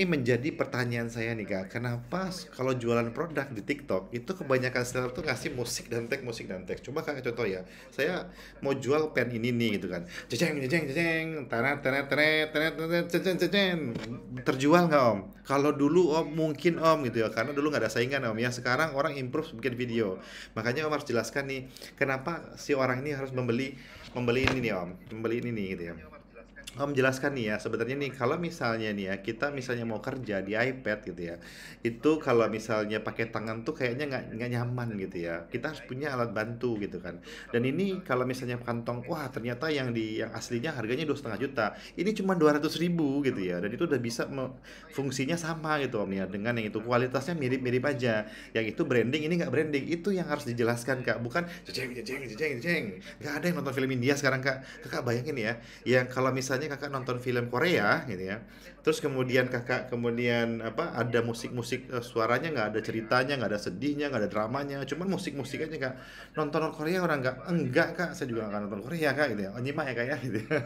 Ini menjadi pertanyaan saya nih Kak, kenapa kalau jualan produk di TikTok itu kebanyakan seller tuh ngasih musik dan teks. Coba Kak contoh ya, saya mau jual pen ini nih gitu kan, jejeng jejeng jejeng, tarat tarat tarat tarat tarat jejeng jejeng, terjual nggak Om? Kalau dulu Om mungkin Om gitu ya, karena dulu nggak ada saingan Om ya. Sekarang orang improve bikin video, makanya Om harus jelaskan nih, kenapa si orang ini harus membeli membeli ini nih Om, membeli ini nih gitu ya. Om jelaskan nih ya, sebenarnya nih kalau misalnya nih ya, kita misalnya mau kerja di iPad gitu ya, itu kalau misalnya pakai tangan tuh kayaknya nggak nyaman gitu ya. Kita harus punya alat bantu gitu kan. Dan ini kalau misalnya kantong, wah ternyata yang aslinya harganya 2,5 juta, ini cuma 200 ribu gitu ya. Dan itu udah bisa fungsinya sama gitu Om ya, dengan yang itu kualitasnya mirip-mirip aja. Yang itu branding, ini nggak branding, itu yang harus dijelaskan Kak. Bukan jejeng jejeng jejeng jejeng. Nggak ada yang nonton film India sekarang Kak. Kakak bayangin ya, yang kalau misalnya kakak nonton film Korea gitu ya, terus kemudian kakak kemudian apa ada musik-musik, suaranya nggak ada ceritanya, nggak ada sedihnya, nggak ada dramanya, cuman musik-musik aja kak. Nonton Korea orang nggak, enggak kak, saya juga nggak nonton Korea kak gitu ya, oh nyimak ya kak ya gitu ya.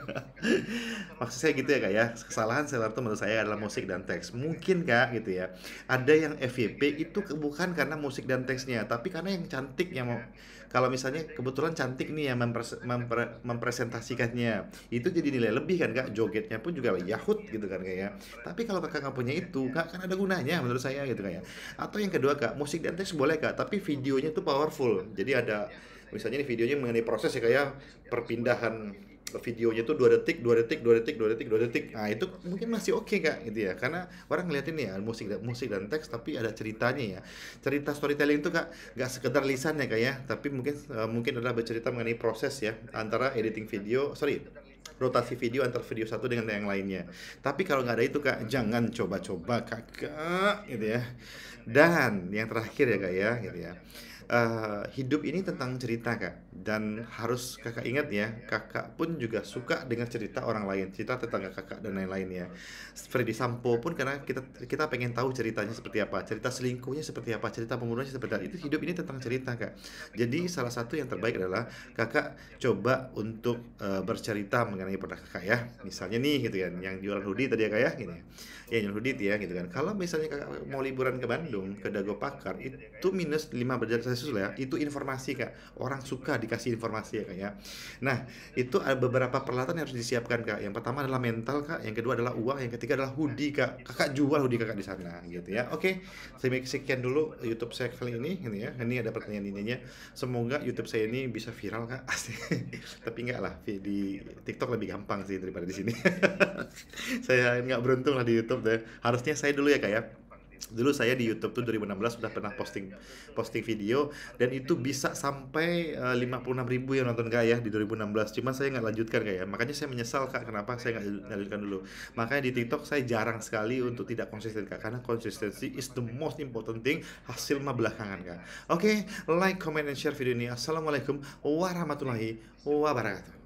Maksud saya gitu ya kak ya, kesalahan seller tuh menurut saya adalah musik dan teks mungkin kak gitu ya. Ada yang FYP itu bukan karena musik dan teksnya, tapi karena yang cantik yang mau, kalau misalnya kebetulan cantik nih yang mempresentasikannya, itu jadi nilai lebih kan kak, jogetnya pun juga Yahut gitu kan kayak. Tapi kalau kakak nggak punya itu kak, kan ada gunanya menurut saya gitu kayak. Atau yang kedua kak, musik dan teks boleh kak, tapi videonya tuh powerful. Jadi ada misalnya nih videonya mengenai proses ya kayak perpindahan videonya tuh 2 detik, 2 detik, 2 detik, 2 detik, 2 detik. Nah, itu mungkin masih oke Kak gitu ya. Karena orang ngeliatin ya musik dan teks tapi ada ceritanya ya. Cerita storytelling itu Kak nggak sekedar lisan ya Kak ya, tapi mungkin adalah bercerita mengenai proses ya antara editing video, sorry, rotasi video antar video satu dengan yang lainnya. Tapi kalau nggak ada itu kak, jangan coba-coba kakak, gitu ya. Dan yang terakhir ya kak ya, gitu ya. Hidup ini tentang cerita kak, dan harus kakak ingat ya, kakak pun juga suka dengan cerita orang lain, cerita tetangga kakak dan lain-lainnya. Freddy Sampo pun karena kita kita pengen tahu ceritanya seperti apa, cerita selingkuhnya seperti apa, cerita pembunuhannya seperti apa. Itu hidup ini tentang cerita kak. Jadi salah satu yang terbaik adalah kakak coba untuk bercerita mengenai produk kakak ya. Misalnya nih gitu kan, yang jualan hoodie tadi ya kak ya, gini. Ya jualan hoodie ya gitu kan. Kalau misalnya kakak mau liburan ke Bandung, ke Dago Pakar, itu minus 5 derajat Celcius lah ya. Itu informasi kak. Orang suka dikasih informasi ya kak ya. Nah, itu ada beberapa peralatan yang harus disiapkan kak. Yang pertama adalah mental kak, yang kedua adalah uang, yang ketiga adalah hoodie kak. Kakak jual hoodie kakak di sana gitu ya. Oke, sekian dulu YouTube saya kali ini, ini ya. Ini ada pertanyaan ininya. Semoga YouTube saya ini bisa viral kak. Asik. Tapi enggak lah, di TikTok lebih gampang sih daripada di sini. Saya nggak beruntung lah di YouTube deh. Harusnya saya dulu ya kak ya. Dulu saya di YouTube tuh 2016 sudah pernah posting posting video, dan itu bisa sampai 56 ribu yang nonton kak ya di 2016. Cuma saya nggak lanjutkan kak ya. Makanya saya menyesal kak kenapa saya nggak lanjutkan dulu. Makanya di TikTok saya jarang sekali untuk tidak konsisten kak, karena konsistensi is the most important thing. Hasil mah belakangan kak. Oke, like, comment, and share video ini. Assalamualaikum warahmatullahi wabarakatuh.